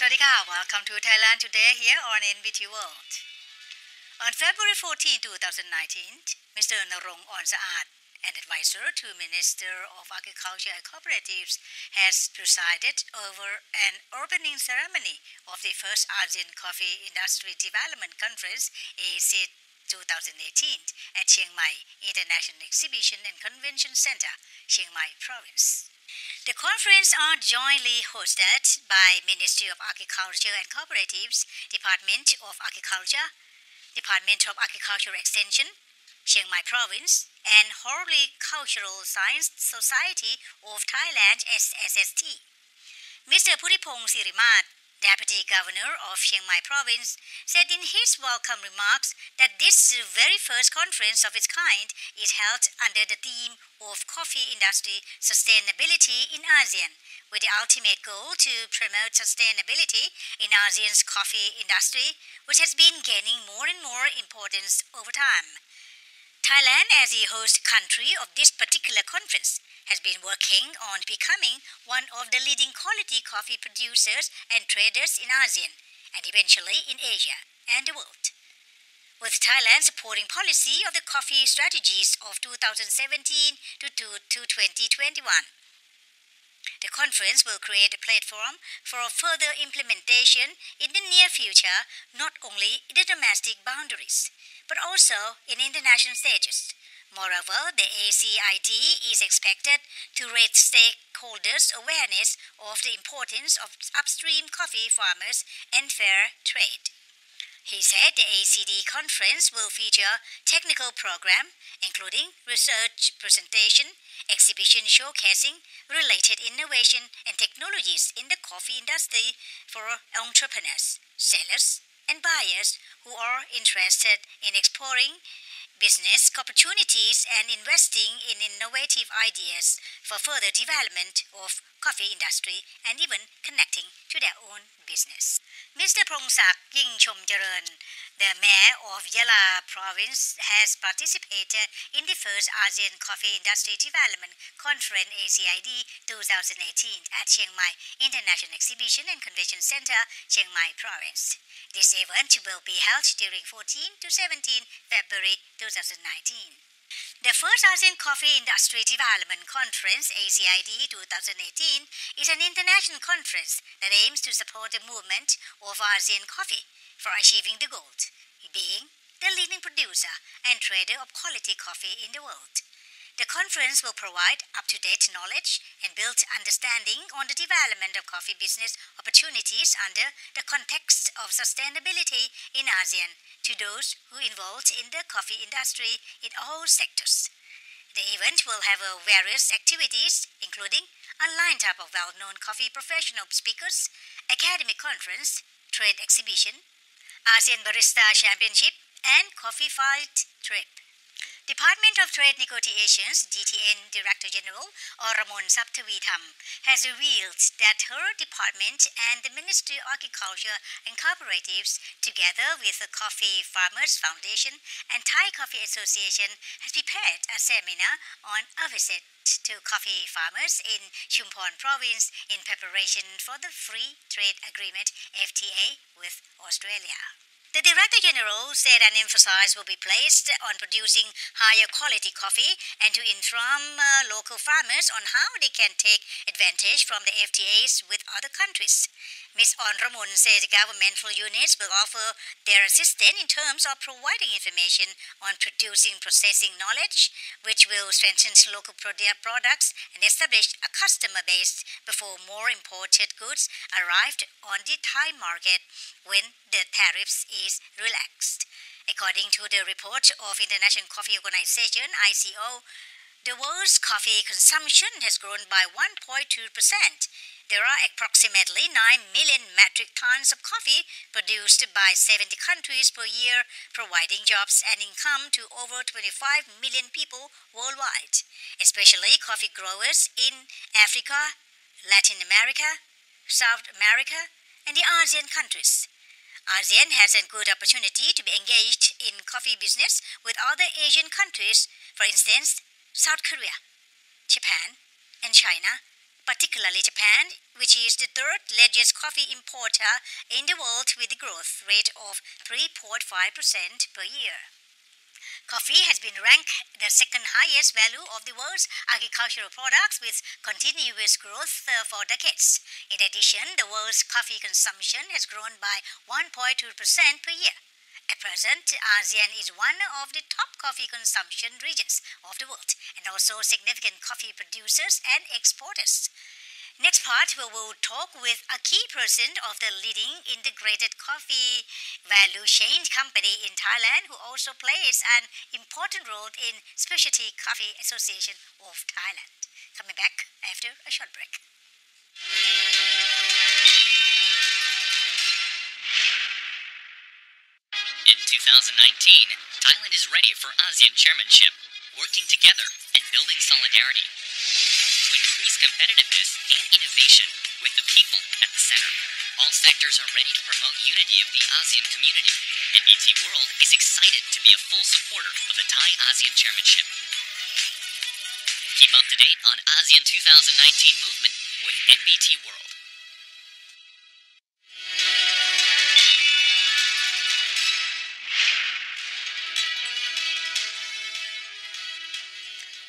Swadika, welcome to Thailand today here on NBT World. On February 14, 2019, Mr. Narong Onsaat, an advisor to Minister of Agriculture and Cooperatives, has presided over an opening ceremony of the first ASEAN Coffee Industry Development Conference, ASEAN 2018, at Chiang Mai International Exhibition and Convention Center, Chiang Mai Province. The conference are jointly hosted by Ministry of Agriculture and Cooperatives, Department of Agriculture, Department of Agricultural Extension, Chiang Mai Province, and Horticultural Science Society of Thailand SST. Mr. Puripong Sirimat, Deputy Governor of Chiang Mai Province, said in his welcome remarks that this very first conference of its kind is held under the theme of Coffee Industry Sustainability in ASEAN, with the ultimate goal to promote sustainability in ASEAN's coffee industry, which has been gaining more and more importance over time. Thailand, as the host country of this particular conference, has been working on becoming one of the leading quality coffee producers and traders in ASEAN, and eventually in Asia and the world. With Thailand's supporting policy of the coffee strategies of 2017 to 2021, the conference will create a platform for further implementation in the near future, not only in the domestic boundaries, but also in international stages. Moreover, the ACID is expected to raise stakeholders' awareness of the importance of upstream coffee farmers and fair trade. He said the ACD conference will feature technical program, including research presentation, exhibition showcasing related innovation and technologies in the coffee industry for entrepreneurs, sellers, and buyers who are interested in exploring business opportunities and investing in innovative ideas for further development of coffee industry and even connecting to their own business. Mr. Prongsak Yingchomjaran, the mayor of Yala Province, has participated in the first ASEAN Coffee Industry Development Conference ACID 2018 at Chiang Mai International Exhibition and Convention Center, Chiang Mai Province. This event will be held during 14 to 17 February 2019. The first ASEAN Coffee Industry Development Conference, ACID 2018, is an international conference that aims to support the movement of ASEAN coffee for achieving the goal, being the leading producer and trader of quality coffee in the world. The conference will provide up-to-date knowledge and build understanding on the development of coffee business opportunities under the context of sustainability in ASEAN to those who are involved in the coffee industry in all sectors. The event will have various activities, including a lineup of well-known coffee professional speakers, academic conference, trade exhibition, ASEAN Barista Championship, and coffee field trip. Department of Trade Negotiations (DTN) Director General Oramon Saptavitham has revealed that her department and the Ministry of Agriculture and Cooperatives, together with the Coffee Farmers Foundation and Thai Coffee Association, has prepared a seminar on a visit to coffee farmers in Chumphon Province in preparation for the Free Trade Agreement (FTA) with Australia. The Director General said an emphasis will be placed on producing higher quality coffee and to inform local farmers on how they can take advantage from the FTAs with other countries. Ms. Onramon said governmental units will offer their assistance in terms of providing information on producing processing knowledge, which will strengthen local products and establish a customer base before more imported goods arrived on the Thai market when the tariffs is relaxed. According to the report of International Coffee Organization (ICO), the world's coffee consumption has grown by 1.2%. There are approximately 9 million metric tons of coffee produced by 70 countries per year, providing jobs and income to over 25 million people worldwide, especially coffee growers in Africa, Latin America, South America, and the ASEAN countries. ASEAN has a good opportunity to be engaged in coffee business with other Asian countries, for instance, South Korea, Japan, and China, particularly Japan, which is the third largest coffee importer in the world with a growth rate of 3.5% per year. Coffee has been ranked the second highest value of the world's agricultural products with continuous growth for decades. In addition, the world's coffee consumption has grown by 1.2% per year. At present, ASEAN is one of the top coffee consumption regions of the world and also significant coffee producers and exporters. Next part, we will talk with a key person of the leading integrated coffee value chain company in Thailand who also plays an important role in Specialty Coffee Association of Thailand. Coming back after a short break. In 2019, Thailand is ready for ASEAN chairmanship, working together and building solidarity to increase competitiveness and innovation with the people at the center. All sectors are ready to promote unity of the ASEAN community. NBT World is excited to be a full supporter of the Thai ASEAN chairmanship. Keep up to date on ASEAN 2019 movement with NBT World.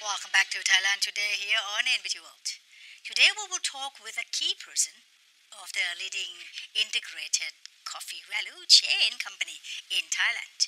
Welcome back to Thailand Today here on NBT World. Today we will talk with a key person of the leading integrated coffee value chain company in Thailand.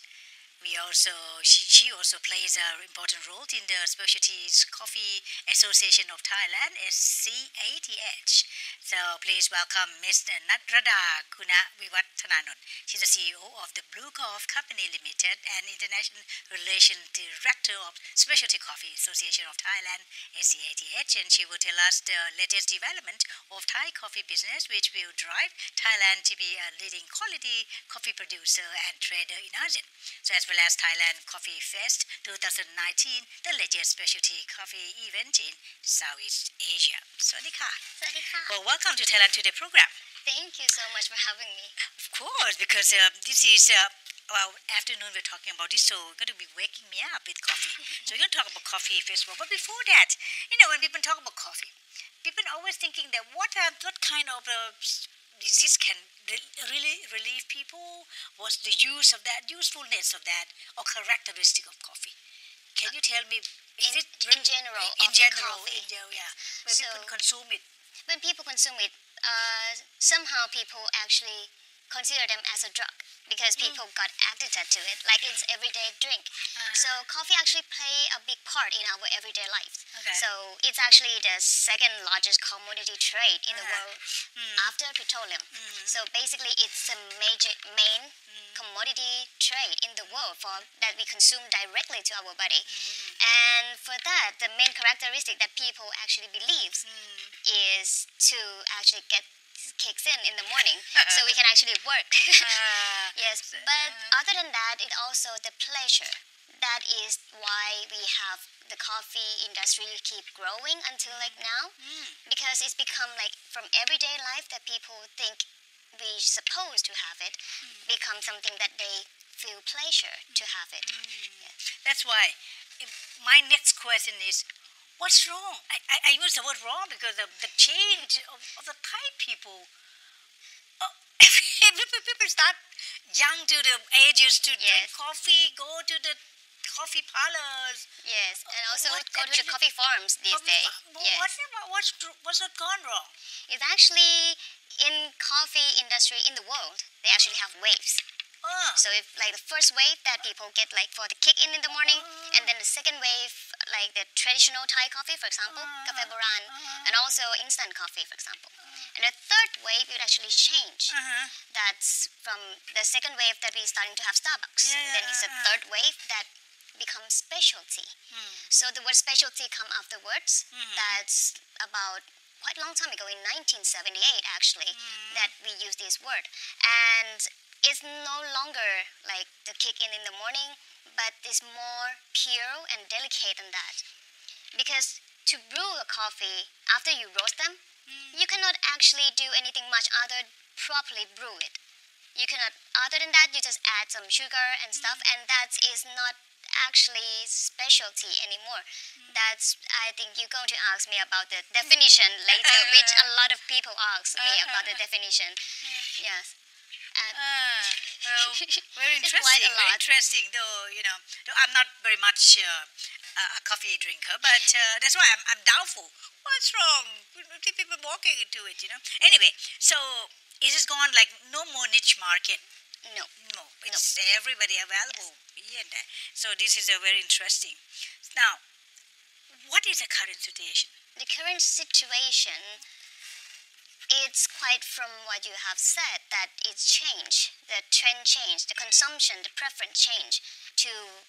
She also plays an important role in the Specialties Coffee Association of Thailand, SCATH. So please welcome Ms. Nutrada Kunavivattananon. She's the CEO of the Bluekoff Co Limited and International Relations Director of Specialty Coffee Association of Thailand, SCATH, and she will tell us the latest development of Thai coffee business, which will drive Thailand to be a leading quality coffee producer and trader in ASEAN. So as well as Thailand Coffee Fest 2019, the largest specialty coffee event in Southeast Asia. Sawadee ka. Well, welcome to Thailand Today program. Thank you so much for having me. Of course, because this is afternoon we're talking about this, so you're going to be waking me up with coffee. So we're going to talk about coffee festival. But before that, when people talk about coffee, people are always thinking that what kind of disease can really relieve people? What's the usefulness of that, or characteristic of coffee? Can you tell me? In general, yeah. When people consume it. When people consume it, somehow people actually consider them as a drug because people got addicted to it, like it's everyday drink. So coffee actually play a big part in our everyday life. Okay. So it's actually the second largest commodity trade in the world after petroleum. So basically it's the main commodity trade in the world that we consume directly to our body. And for that, the main characteristic that people actually believes is to actually get kicks in the morning so we can actually work. Yes, but other than that, it also the pleasure. That is why we have the coffee industry keep growing until like now, because it's become like from everyday life that people think we supposed to have it, become something that they feel pleasure to have it. Yes. That's why my next question is, what's wrong? I use the word wrong because of the change of the Thai people. People start young to the ages to drink coffee, go to the coffee parlors. Yes, and also go to the coffee farms these days. Yes. What's gone wrong? It's actually in coffee industry in the world, they actually have waves. So if like the first wave that people get like for the kick in the morning, and then the second wave like the traditional Thai coffee, for example, cafe boran, and also instant coffee, for example. And the third wave will actually change. That's from the second wave that we're starting to have Starbucks. And then it's the third wave that becomes specialty. So the word specialty come afterwards. That's about quite a long time ago, in 1978 actually, that we use this word. And it's no longer like the kick in the morning, but it's more pure and delicate than that. Because to brew a coffee, after you roast them, you cannot actually do anything much other properly brew it. You cannot, other than that, you just add some sugar and stuff, and that is not actually specialty anymore. That's, I think you're going to ask me about the definition later, which a lot of people ask me about the definition. Yes. Well, very It's quite interesting. a Very lot. interesting, though. Though I'm not very much a coffee drinker, but that's why I'm doubtful. What's wrong? People walking into it. Anyway, so it has gone like no more niche market. No. No, it's everybody available. Yeah, so this is a very interesting. Now, what is the current situation? The current situation, it's quite from what you have said, that it's changed, the trend changed, the consumption, the preference changed to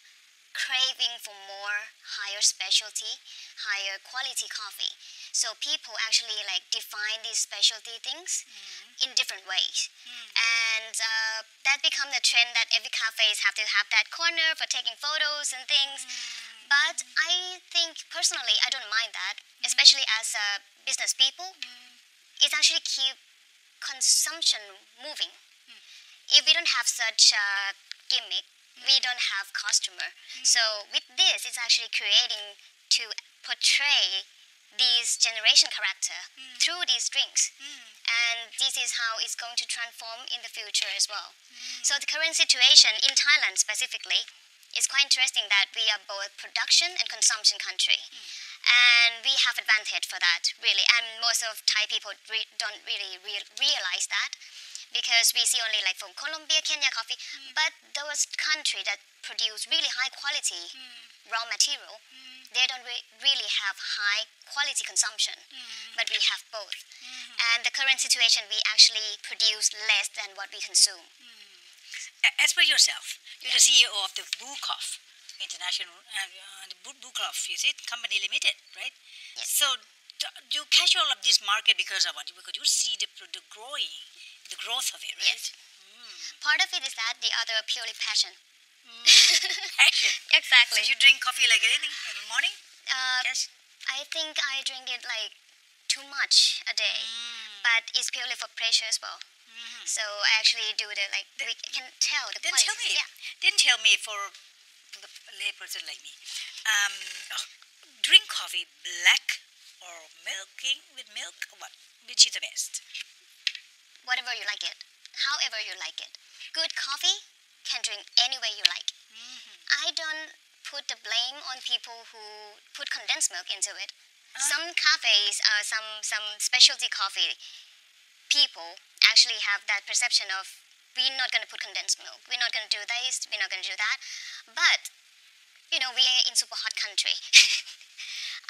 craving for more higher specialty, higher quality coffee. So people actually like define these specialty things in different ways. And that become the trend that every cafes have to have that corner for taking photos and things. But I think personally, I don't mind that, especially as business people. It actually keep consumption moving. If we don't have such a gimmick, we don't have customer. So with this, it's actually creating to portray these generation character through these drinks. And this is how it's going to transform in the future as well. So the current situation in Thailand specifically is quite interesting that we are both production and consumption country. And we have advantage for that, really. And most of Thai people don't really realize that, because we see only like from Colombia, Kenya coffee, but those countries that produce really high quality raw material, they don't really have high quality consumption, but we have both. And the current situation, we actually produce less than what we consume. As per yourself, you're the CEO of the Bluekoff International, Bluekoff, you see, Company Limited, right? Yes. So you catch all of this market because of what? Because you see the growth of it, right? Yes. Part of it is that, the other purely passion. Passion. Exactly. So you drink coffee like anything in the morning? Yes. I think I drink it like too much a day, but it's purely for pressure as well. So I actually do the we can tell the Then quality. tell me. Yeah. Then tell me for the layperson like me, drink coffee black or milking with milk or what? Which is the best? Whatever you like it, however you like it. Good coffee can drink any way you like. I don't put the blame on people who put condensed milk into it. Some cafes, some specialty coffee people actually have that perception of, we're not going to put condensed milk, we're not going to do this, we're not going to do that. But we are in super hot country.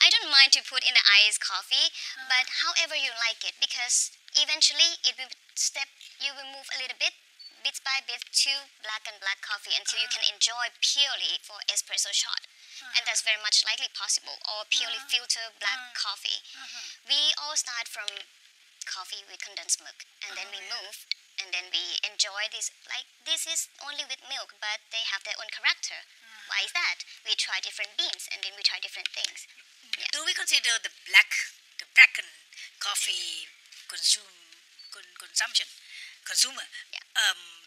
I don't mind to put in the iced coffee, but however you like it, because eventually you will move a little bit by bit to black coffee until you can enjoy purely for espresso shot. And that's very much likely possible, or purely filter black coffee. We all start from coffee with condensed milk, and then we moved, and then we enjoy this, like this is only with milk, but they have their own character. Why is that? We try different beans, and then we try different things. Yes. Do we consider the blackened coffee consumer,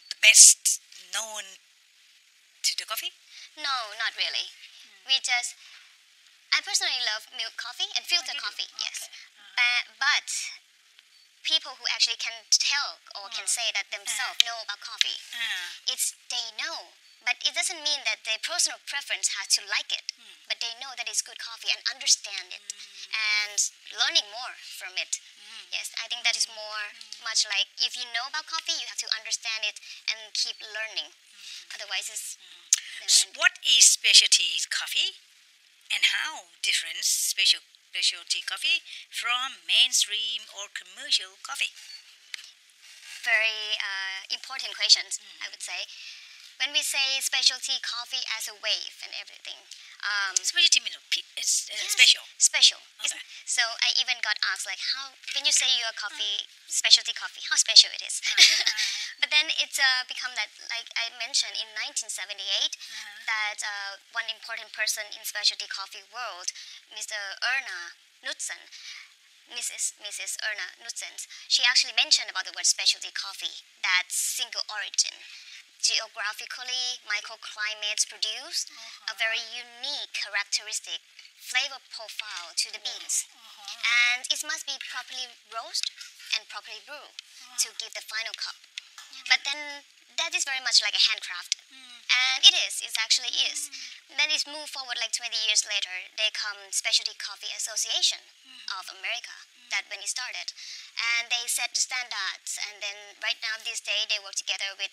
the best known to the coffee? No, not really. I personally love milk coffee and filter coffee, yes. But people who actually can tell or can say that themselves know about coffee, they know. But it doesn't mean that their personal preference has to like it. But they know that it's good coffee and understand it. And learning more from it. Yes, I think that is much like, if you know about coffee, you have to understand it and keep learning. Otherwise, it's never ending. What is specialty coffee, and how different specialty coffee from mainstream or commercial coffee? Very important questions, I would say. When we say specialty coffee as a wave and everything, specialty means it's yes, special. Special. Okay. So I even got asked how, when you say you're specialty coffee, how special it is. But then it's become that, like I mentioned in 1978, that one important person in specialty coffee world, Mr. Erna Knudsen, Mrs. Erna Knudsen, she actually mentioned about the word specialty coffee, that single origin. geographically microclimates produce a very unique characteristic flavor profile to the beans. And it must be properly roasted and properly brewed to give the final cup. But then that is very much like a handcraft. And it actually is. Then it's moved forward like 20 years later, they come Specialty Coffee Association of America, that when it started. And they set the standards, and then right now this day they work together with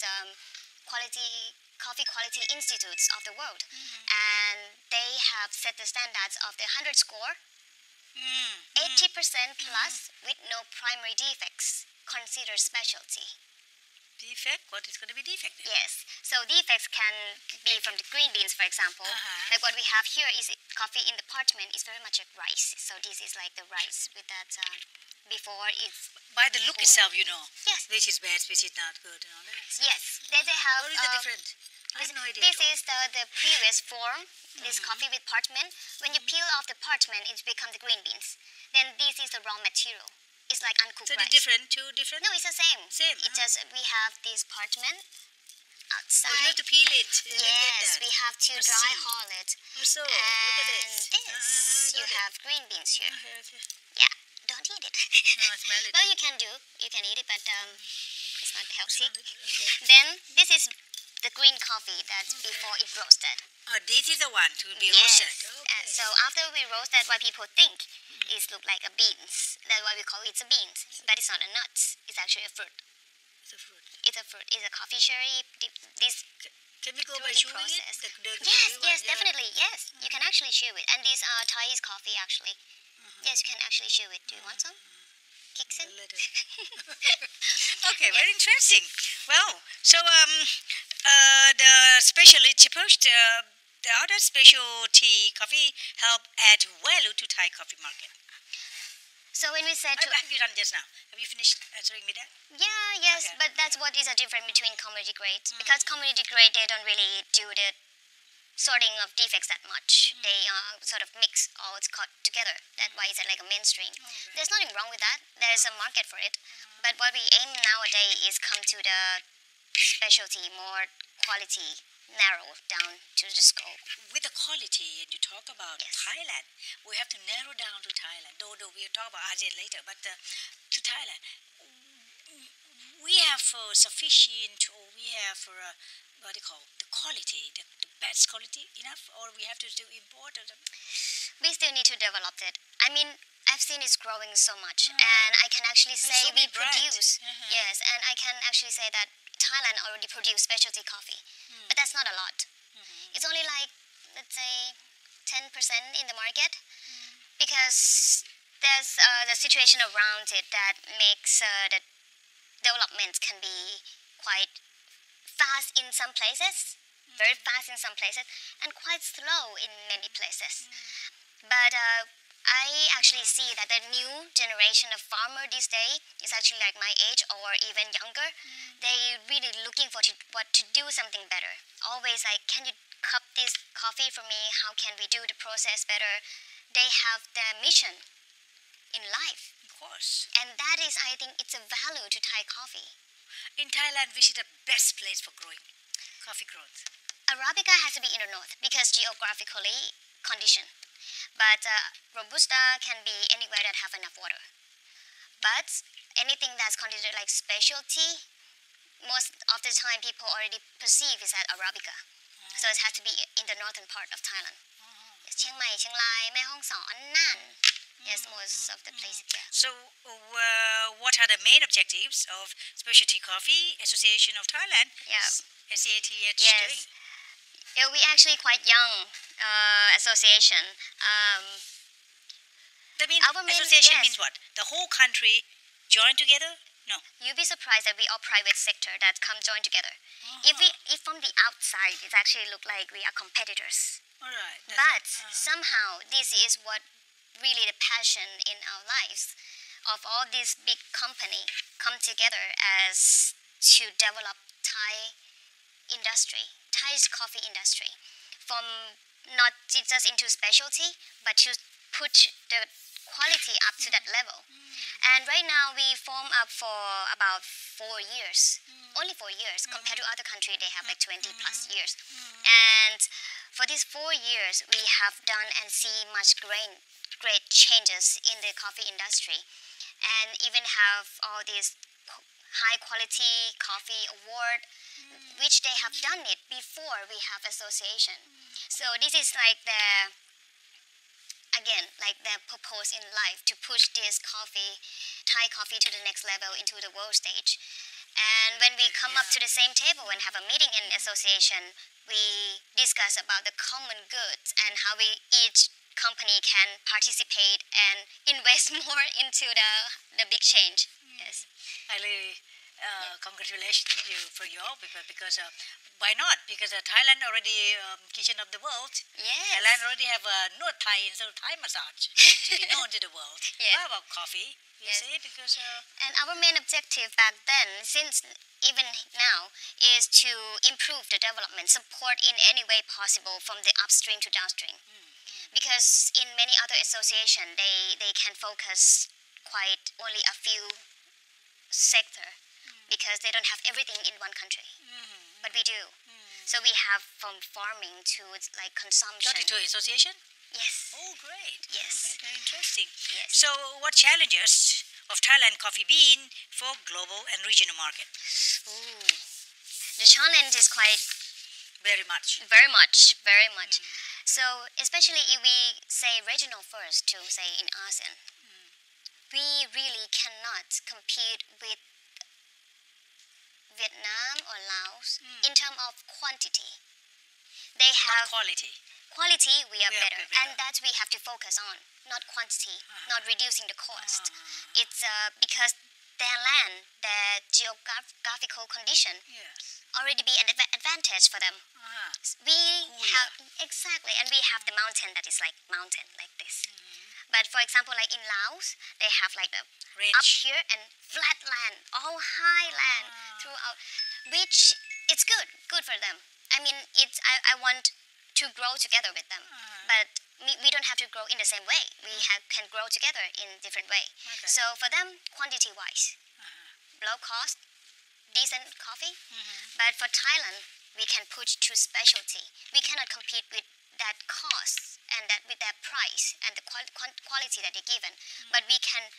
coffee quality institutes of the world. And they have set the standards of the 100 score, 80% plus with no primary defects, considered specialty. Defect? What is going to be defect? Yes. So defects can be from the green beans, for example. Like what we have here is coffee in the parchment is very much like rice. So this is like the rice with that before it's... By the look itself, you know. Yes. Which is bad, which is not good and all that. Yes. They have... What is the difference? I have no idea. This is the previous form, this coffee with parchment. When you peel off the parchment, it becomes the green beans. Then this is the raw material. It's like uncooked rice. So they're different, two different? No, it's the same. Same. It's just we have this parchment outside. Oh, you have to peel it. Yes, we have to dry hull it. So, look at this. You have green beans here. Okay. Yeah, don't eat it. No, I smell it. Well, you can eat it, but it's not healthy. Okay. Then this is the green coffee that's before it roasted. Oh, this is the one to be Yes. roasted. Okay. So after we roast that, what people think is look like a beans. That's why we call it a beans. But it's not a nut. It's actually a fruit. It's a fruit. It's a fruit. It's a coffee cherry. This Can we go by the chewing process. it? Yes, definitely. Yes, you can actually chew it. And these are Thai coffee actually. Yes, you can actually chew it. Do you want some? Kicks in? A little. Okay, very interesting. Well, so the specialty post, the other specialty coffee help add value to Thai coffee market. So when we said to... Have you done just now? Have you finished answering me that? Yeah, yes, Okay. but that's what is a difference between commodity grade. Because commodity grade, they don't really do the sorting of defects that much. They sort of mix all it's cut together. That's why it's like a mainstream. There's nothing wrong with that. There's a market for it. But what we aim nowadays is come to the specialty, more quality, narrow down to the scope. With the quality, and you talk about Yes. Thailand, we have to narrow down to Thailand. Though we'll talk about ASEAN later, but to Thailand, we have sufficient, or we have what do you call the quality, the best quality enough, or we have to still import it. We still need to develop it. I mean, I've seen it's growing so much, and I can actually say so we many brands. produce. Yes, and I can actually say that Thailand already produce specialty coffee, but that's not a lot. It's only like, let's say, 10% in the market, because there's the situation around it that makes the development can be quite fast in some places, very fast in some places, and quite slow in many places. But I actually see that the new generation of farmer these days is actually like my age or even younger. They really looking for to do something better. Always like, can you cup this coffee for me? How can we do the process better? They have their mission in life. Of course. And that is, I think, it's a value to Thai coffee. In Thailand, which is the best place for growing coffee growth? Arabica has to be in the north because geographically conditioned. But Robusta can be anywhere that have enough water. But anything that's considered like specialty, most of the time people already perceive is that Arabica. So it has to be in the northern part of Thailand. Yes, Chiang Mai, Chiang Rai, Mae Hong Son, Nan. Yes, most of the places, yeah. So, what are the main objectives of Specialty Coffee Association of Thailand? Yeah. SCATH doing? Yes. Yeah, we actually quite young association. That means Our main- association yes. means what? The whole country join together? No. You'll be surprised that we are private sector that come join together. If from the outside, it actually look like we are competitors. All right. But somehow, this is what really the passion in our lives of all these big company come together as to develop Thai industry, Thai's coffee industry, from not just into specialty, but to put the quality up to that level. And right now we form up for about 4 years, only 4 years. Compared to other countries, they have like 20 plus years. And for these 4 years, we have done and see much great changes in the coffee industry, and even have all these high quality coffee award, which they have done it before we have association. So this is like the purpose in life, to push this Thai coffee to the next level, into the world stage. And when we come up to the same table and have a meeting in association, we discuss about the common goods and how each company can participate and invest more into the big change. Yes. I really congratulate you for your because why not? Because Thailand already kitchen of the world. Yes. Thailand already have a Nod Thai and Thai massage to be known to the world. Yes. How about coffee? You say because. And our main objective back then, since even now, is to improve the development, support in any way possible from the upstream to downstream. Because in many other associations, they can focus quite only a few sector, because they don't have everything in one country. But we do. So we have from farming to like consumption. Got into association? Yes. Oh, great. Yes. Very interesting. Yes. So what challenges of Thailand coffee bean for global and regional market? Ooh. The challenge is quite Very much. very much. So especially if we say regional first, to say in ASEAN, we really cannot compete with Vietnam or Laos in terms of quantity. They have Not quality. quality, we are We are better, better. and that we have to focus on, not quantity, not reducing the cost. It's because their land, their geographical condition Yes. already be an advantage for them. We Cooler. have exactly, and we have the mountain that is like mountain like this. But for example, like in Laos, they have like the Range. up here and flat land, all high land throughout, which it's good for them. I mean, I want to grow together with them, but we don't have to grow in the same way. We can grow together in different way. Okay. So for them, quantity wise, low cost, decent coffee. But for Thailand, we can push to specialty. We cannot compete with that cost and that with that price and the quality that they're given. But we can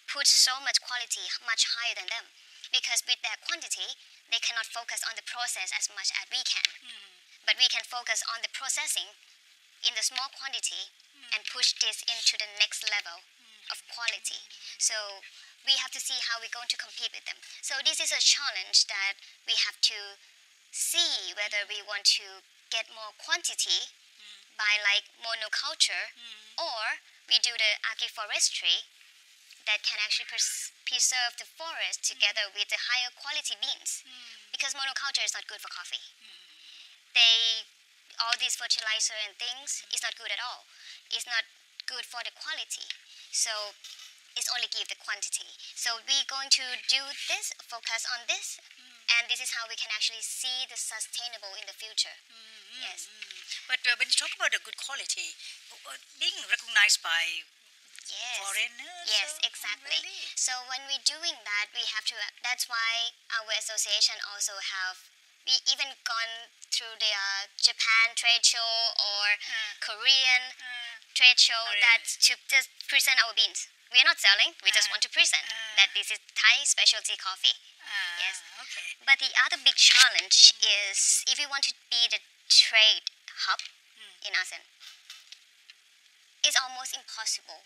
put so much quality much higher than them, because with that quantity, they cannot focus on the process as much as we can. But we can focus on the processing in the small quantity and push this into the next level of quality. So we have to see how we're going to compete with them. So this is a challenge that we have to see whether we want to get more quantity by like monoculture, or we do the agroforestry that can actually preserve the forest together with the higher quality beans. Because monoculture is not good for coffee. All these fertilizer and things is not good at all. It's not good for the quality. So it's only give the quantity. So we're going to do this, focus on this, and this is how we can actually see the sustainable in the future. Yes. But when you talk about a good quality, being recognized by Yes. foreigners? Yes, exactly. Really? So when we're doing that, we have to. That's why our association also have. We even gone through the Japan trade show or Korean trade show that to just present our beans. We are not selling. We just want to present that this is Thai specialty coffee. Yes. Okay. But the other big challenge is if you want to be the trade hub in ASEAN, it's almost impossible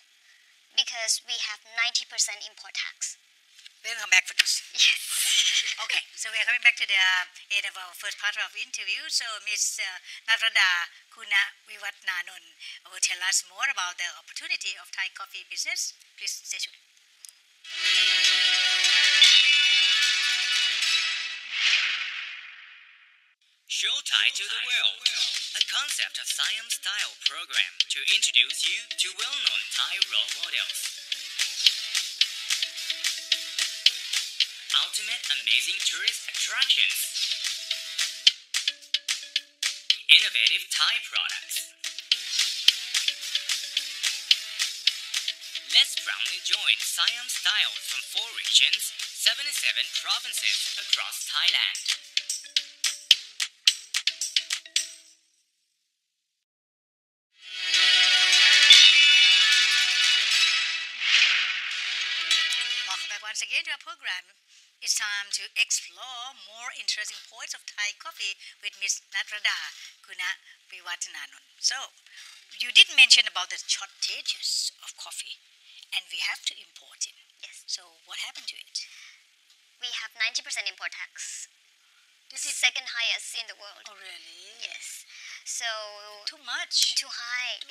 because we have 90% import tax. We'll come back for this. Yes. Okay, so we are coming back to the end of our first part of interview. So Ms. Nutrada Kunavivattananon will tell us more about the opportunity of Thai coffee business. Please stay tuned. Show Thai to the world, a concept of Siam-style program to introduce you to well-known Thai role models. Ultimate amazing tourist attractions. Innovative Thai products. Let's proudly join Siam styles from 4 regions, 77 provinces across Thailand. Welcome back once again to our program. It's time to explore more interesting points of Thai coffee with Miss Nutrada Kunavivattananon. So, you did mention about the shortages of coffee, and we have to import it. Yes. So, what happened to it? We have 90% import tax. This is second highest in the world. Oh, really? Yes. So Too much. too high.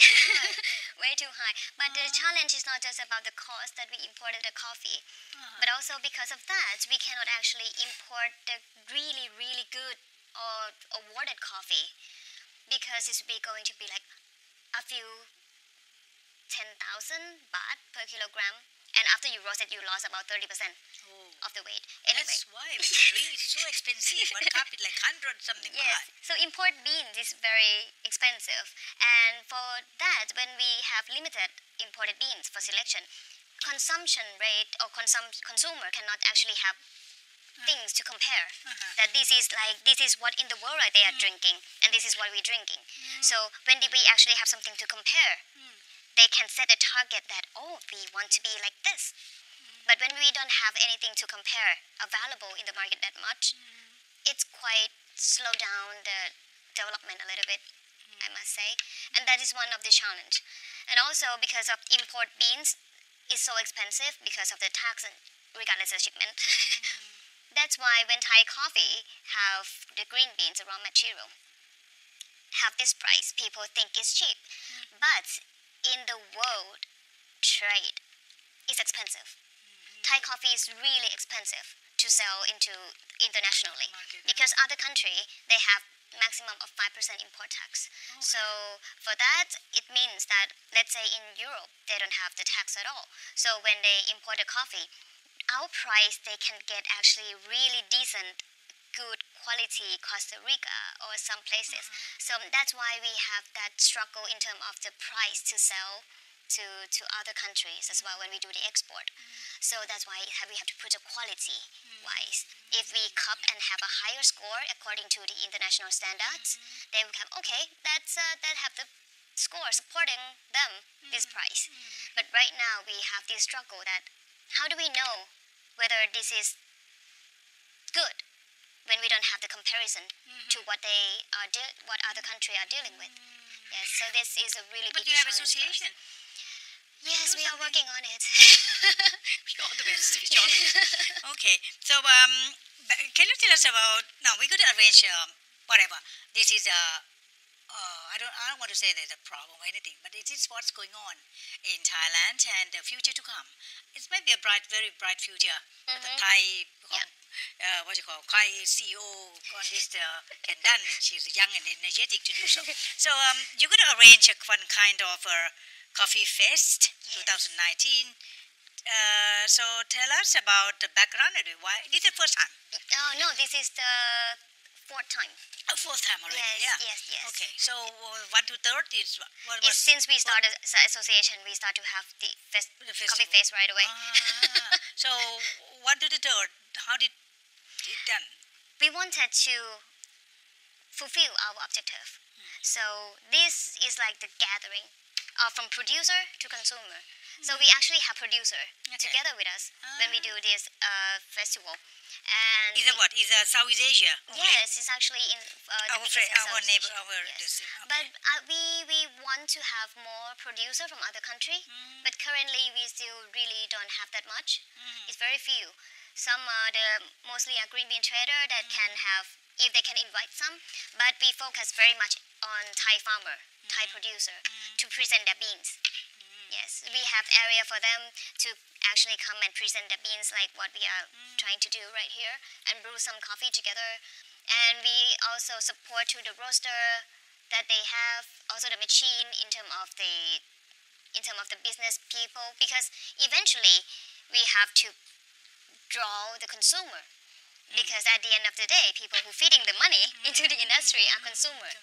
Way too high. But the challenge is not just about the cost that we imported the coffee, but also because of that, we cannot actually import the really, really good or awarded coffee because it's going to be like a few 10,000 baht per kilogram. And after you roast it, you lost about 30% of the weight. Anyway. That's why when you drink it's so expensive. One cup is like 100 something Yes, baht. so import beans is very expensive, and for that, when we have limited imported beans for selection, consumption rate or consumer cannot actually have things to compare. That this is what in the world they are drinking, and this is what we're drinking. So when we actually have something to compare, they can set a target that we want to be like this. But when we don't have anything to compare available in the market that much, it's quite slow down the development a little bit, I must say. And that is one of the challenge. And also because of import beans is so expensive because of the tax and regardless of shipment. That's why when Thai coffee have the green beans, the raw material, have this price, people think it's cheap. But in the world trade, it's expensive. Thai coffee is really expensive to sell into internationally because other country they have maximum of 5% import tax. So for that, it means that let's say in Europe they don't have the tax at all. So when they import the coffee, our price they can get actually really decent, good quality Costa Rica or some places. So that's why we have that struggle in terms of the price to sell to other countries as well when we do the export. So that's why we have to put a quality wise. If we cup and have a higher score according to the international standards, then we can that have the score supporting them this price. But right now we have this struggle that how do we know whether this is good when we don't have the comparison to what what other country are dealing with. Yes, so this is a really But big you have challenge for us. association. Yes, we are working on it. All the best. Wish you all the best. Okay. So can you tell us about now? We're going to arrange whatever. This is I don't want to say there's a problem or anything, but it is what's going on in Thailand and the future to come. It might be a very bright future. For the Thai, Thai CEO on this can done. She's young and energetic to do so. So you're going to arrange one kind of Coffee Fest 2019. So tell us about the background of it. Why? This is the first time? No, this is the fourth time. Fourth time already, Yes. Okay, so 1 to 3rd is what was... Since we started association, we start to have the Coffee Fest right away. So 1 to the 3rd, how did it done? We wanted to fulfill our objective. So this is like the gathering from producer to consumer. So we actually have producer together with us when we do this festival. And is it what? Is it Southeast Asia? Only? Yes, it's actually in our neighbor, yes. But we want to have more producer from other country. But currently we still really don't have that much. It's very few. Some mostly a green bean trader that can have, if they can invite some. But we focus very much on Thai farmer, Thai producer to present their beans. Yes, we have area for them to actually come and present the beans like what we are trying to do right here and brew some coffee together. And we also support to the roaster that they have, also the machine in terms of the business people, because eventually we have to draw the consumer. Because at the end of the day, people who feeding the money into the industry are consumer.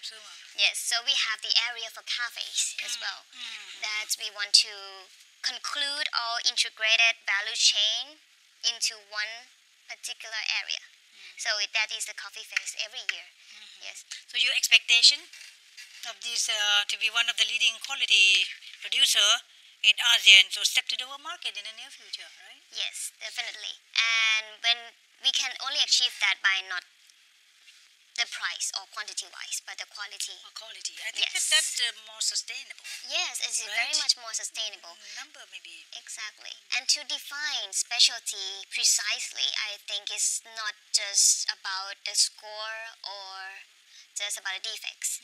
Yes, so we have the area for cafes as well that we want to conclude all integrated value chain into one particular area. So that is the Coffee Fest every year. Yes. So your expectation of this to be one of the leading quality producer in ASEAN, so step to the world market in the near future, right? Yes, definitely. And when we can only achieve that by not the price or quantity-wise, but the quality. Quality. I think Yes. that's more sustainable. Yes, it's Right? very much more sustainable. Number maybe. Exactly. And to define specialty precisely, I think it's not just about the score or just about the defects.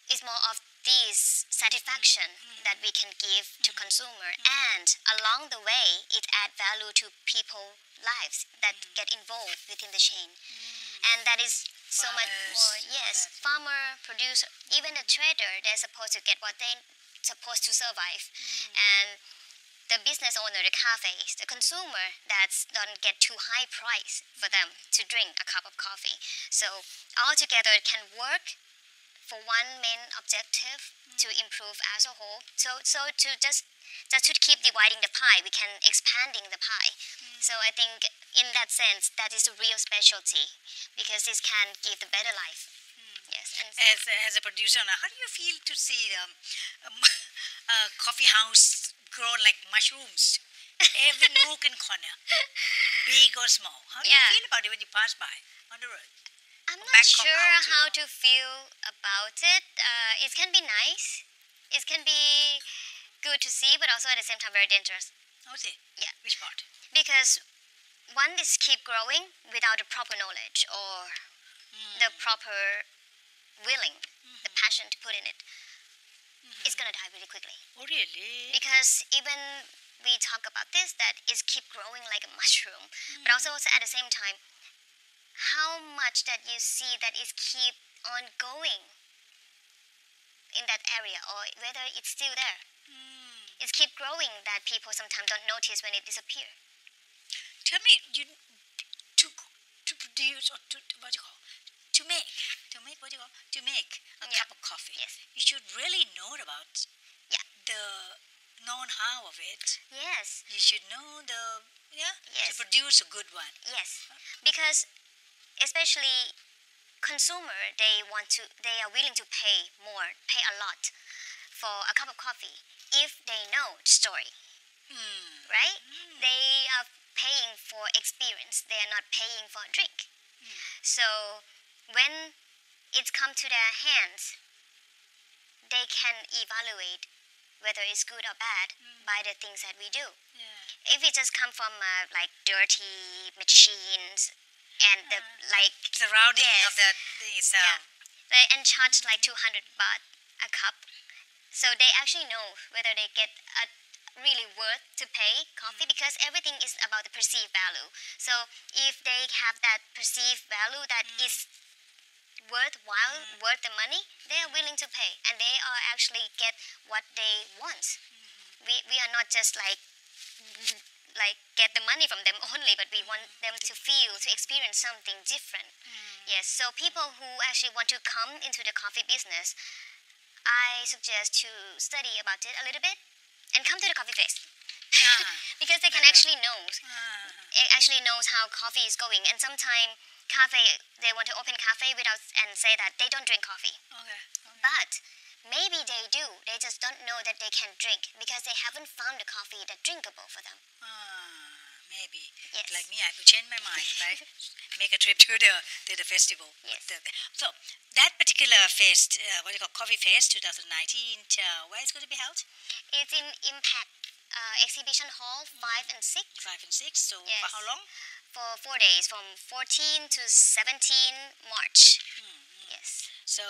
It's more of this satisfaction that we can give to consumer, and along the way, it add value to people lives that get involved within the chain. And that is so much Farmers, more. Yes, farmer, producer, even the trader, they're supposed to get what they're supposed to survive. And the business owner, the cafes, the consumer, that's don't get too high price for them to drink a cup of coffee. So all together it can work for one main objective to improve as a whole. So to just to keep dividing the pie, we can expanding the pie. So I think in that sense, that is a real specialty because this can give the better life. Yes. And As a producer now, how do you feel to see a coffee house grow like mushrooms? Every nook and corner, big or small. How do you feel about it when you pass by on the road? I'm not Bangkok sure out to- how to feel about it. It can be nice. It can be good to see, but also at the same time very dangerous. Oh, see. Yeah. Which part? Because one is keep growing without the proper knowledge or the proper willing, the passion to put in it. It's gonna die really quickly. Oh, really? Because even we talk about this, that is keep growing like a mushroom, but also at the same time, how much that you see that is keep on going in that area, or whether it's still there. It's keep growing that people sometimes don't notice when it disappears. Tell me, to produce or to what you call to make what you call to make a Yeah. cup of coffee. Yes. You should really know about Yeah. the know-how of it. Yes. You should know the to Yes. produce a good one. Yes, because especially consumer, they are willing to pay a lot for a cup of coffee if they know the story, right? They are paying for experience. They are not paying for a drink. So when it's come to their hands, they can evaluate whether it's good or bad by the things that we do. Yeah. If it just come from like dirty machines and the like Surrounding yes, of that thing itself. and charge like 200 baht a cup, so they actually know whether they get a really worth to pay coffee because everything is about the perceived value. So if they have that perceived value that is worthwhile, worth the money, they are willing to pay, and they are actually get what they want. We are not just like get the money from them only, but we want them to feel, to experience something different. Yes, so people who actually want to come into the coffee business, I suggest to study about it a little bit and come to the Coffee Fest. Because they can actually knows how coffee is going, and sometimes they want to open cafe without and say that they don't drink coffee. Okay. But maybe they do. They just don't know that they can drink because they haven't found the coffee that's drinkable for them. Maybe. Yes. Like me, I could change my mind if I make a trip to the festival. Yes. So that particular fest, what you call Coffee Fest 2019, where it's going to be held? It's in Impact Exhibition Hall 5 and 6. 5 and 6. So Yes. for how long? For 4 days, from 14 to 17 March. Yes. So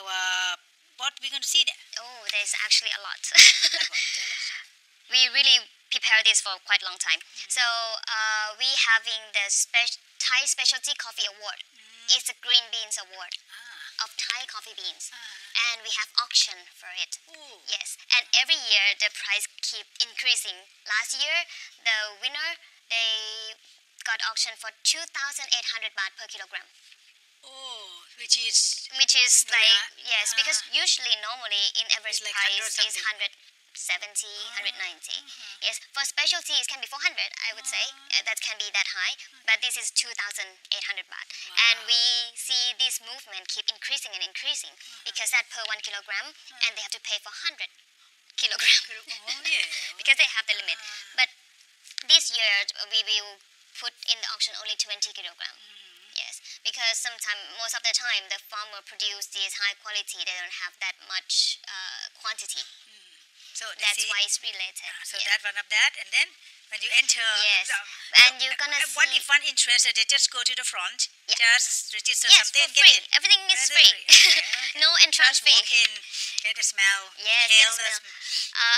what we're going to see there? Oh, there's actually a lot. Like what? Tell us. We really prepare this for quite a long time. So we having the Thai Specialty Coffee Award. It's a Green Beans Award of Thai coffee beans, and we have auction for it. Ooh. Yes, and every year the price keep increasing. Last year, the winner they got auction for 2,800 baht per kilogram. Oh, which is Which is Very like high. yes, because usually normally in average It's like price 100 is something. 170, 190. Yes, for specialty it can be 400, I would say. That can be that high, but this is 2,800 baht. And we see this movement keep increasing and increasing because that per 1 kilogram, and they have to pay for 100 kilogram because they have the limit. But this year we will put in the auction only 20 kilogram. Yes, because most of the time the farmer produce this high quality, they don't have that much quantity. So that's why it's related. So that one of that, and then when you enter, and you're gonna see. If one interested, they just go to the front, just register something. For free. Everything is free. No entrance fee. Walk in, get the smell. Yes,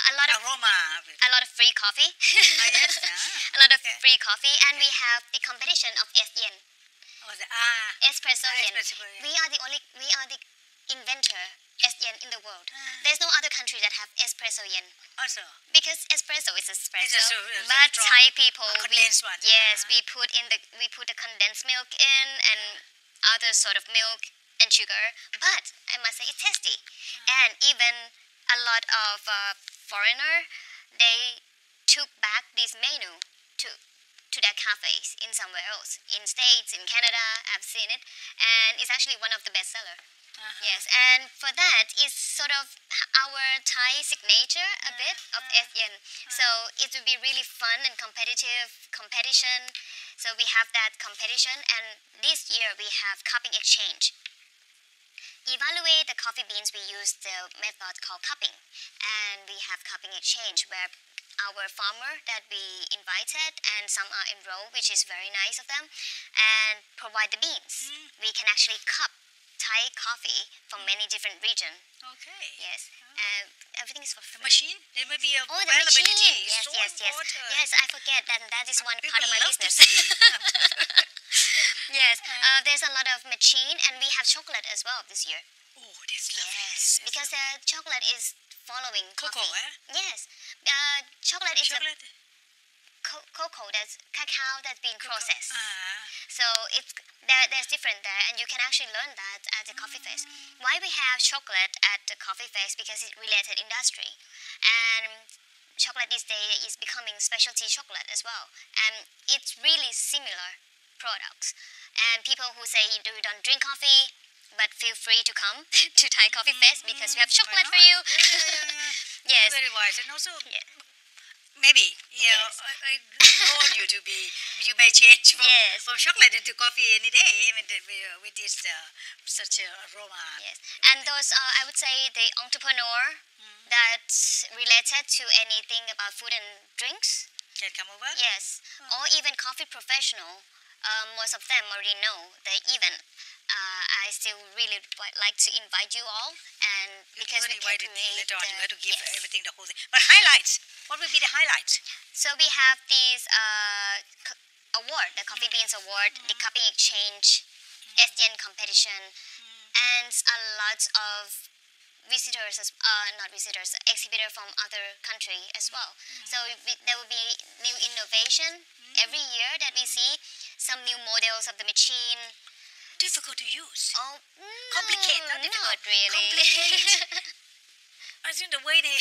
a lot of aroma. A lot of free coffee. A lot of free coffee, and we have the competition of ASEAN. Espresso yen. We are the inventor ASEAN in the world. There's no other country that have espresso yen. Also. Because espresso is espresso. But Thai people, we put the condensed milk in and other sort of milk and sugar. But I must say it's tasty. And even a lot of foreigner, they took back this menu to their cafes in somewhere else. In States, in Canada, I've seen it. And it's actually one of the best sellers. Yes, and for that, it's sort of our Thai signature a bit of ASEAN. So it will be really fun and competition. So we have that competition, and this year we have cupping exchange. Evaluate the coffee beans, we use the method called cupping, and we have cupping exchange where our farmer that we invited, and some are enrolled, which is very nice of them, and provide the beans. We can actually cup Thai coffee from many different regions. Okay. Yes. Everything is for free. The machine? There may be availability. The machine. Yes, I forget that is one part of my business. Yes. There's a lot of machine, and we have chocolate as well this year. Oh, that's lovely. Yes, because the chocolate is following cocoa, coffee. Yes. Chocolate is cocoa, that's cacao that's being processed. So there's different there, and you can actually learn that at the coffee fest. Why we have chocolate at the coffee fest? Because it's related industry, and chocolate these days is becoming specialty chocolate as well, and it's really similar products. And people who say you don't drink coffee, but feel free to come to Thai Coffee Fest because we have chocolate for you. Yes. Very wise, and also. Maybe, I know you to be, you may change from chocolate into coffee any day, I mean, with this such aroma. Yes, and those I would say the entrepreneur that's related to anything about food and drinks can come over. Yes, or even coffee professional. Most of them already know the event. I still really like to invite you all, and because we can create later on, you have to give everything the whole thing. But highlights, what will be the highlights? So we have this award, the Coffee Beans Award, the Cupping Exchange, ASEAN competition, and a lot of visitors, exhibitors from other country as well. So there will be new innovation every year that we see, some new models of the machine. Difficult to use. Oh, complicated. Not really. Complicated. I think the way they,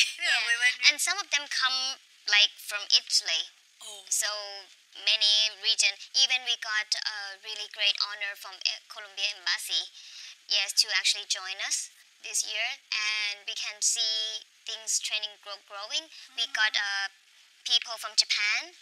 and some of them come like from Italy. So many region. Even we got a really great honor from Colombia Embassy, to actually join us this year, and we can see things training growing. We got people from Japan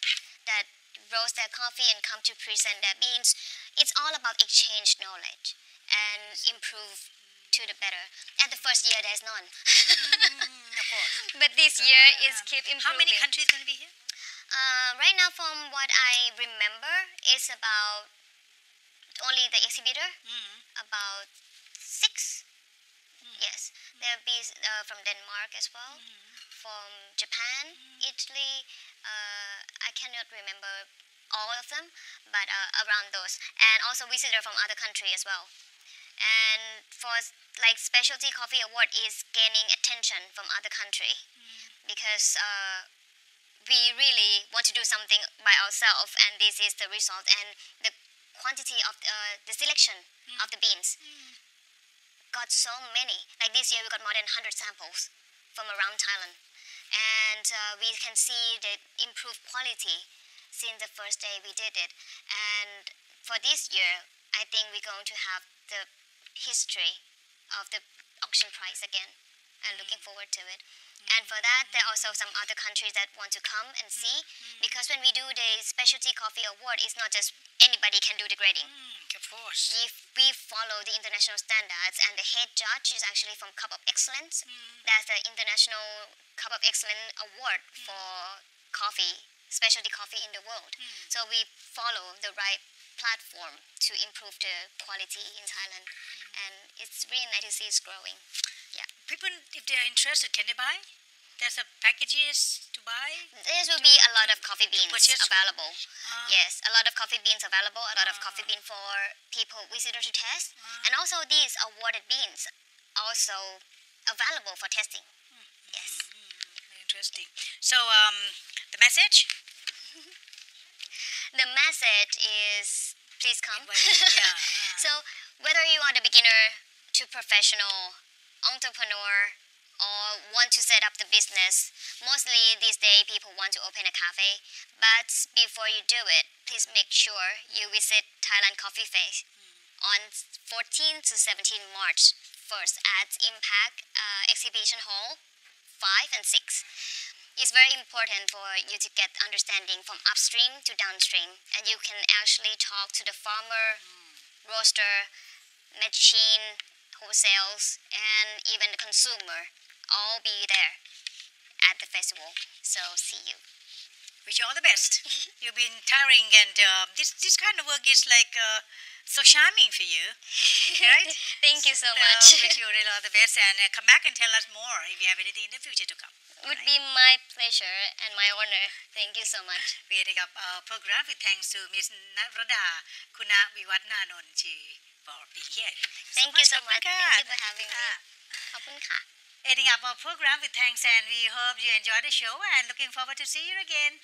that roast their coffee and come to present their beans. It's all about exchange knowledge and improve to the better. At the first year, there's none. Of course. But this year is keep improving. How many countries going to be here? Right now, from what I remember, is about only the exhibitor, about 6. Yes, there'll be from Denmark as well, from Japan, Italy. I cannot remember all of them, but around those, and also visitor from other country as well. And for like specialty coffee award is gaining attention from other country because we really want to do something by ourselves, and this is the result. And the quantity of the selection of the beans got so many. Like this year we got more than 100 samples from around Thailand. and we can see the improved quality since the first day we did it. And for this year, I think we're going to have the history of the auction price again, and looking forward to it. And for that, there are also some other countries that want to come and see, because when we do the specialty coffee award, it's not just anybody can do the grading. Of course. We follow the international standards, and the head judge is actually from Cup of Excellence. That's the International Cup of Excellence Award for coffee, specialty coffee in the world. So we follow the right platform to improve the quality in Thailand, and it's really nice to see it's growing. Yeah. People, if they are interested, can they buy? There's a packages to buy. There will be a lot of coffee beans purchase available. Yes, a lot of coffee beans available. A lot of coffee bean for people visitors to test, and also these awarded beans also available for testing. Yes. Interesting. So the message. The message is please come. Yeah. So whether you are the beginner to professional, entrepreneur, or want to set up the business, mostly these days people want to open a cafe. But before you do it, please make sure you visit Thailand Coffee Fest on 14 to 17 March 1st at Impact Exhibition Hall 5 and 6. It's very important for you to get understanding from upstream to downstream, and you can actually talk to the farmer, roaster, machine, wholesales, and even the consumer. All be there at the festival. So see you. Wish you all the best. You've been tiring, and this kind of work is like so charming for you, right? Thank you so much. Wish you really all the best, and come back and tell us more if you have anything in the future to come. Would be my pleasure and my honor. Thank you so much. We ending up our program with thanks to Ms. Nutrada Kunavivattananon for being here. Thank you so much. Thank you for having me. ขอบคุณค่ะ Ending up our program with thanks, and we hope you enjoy the show and looking forward to see you again.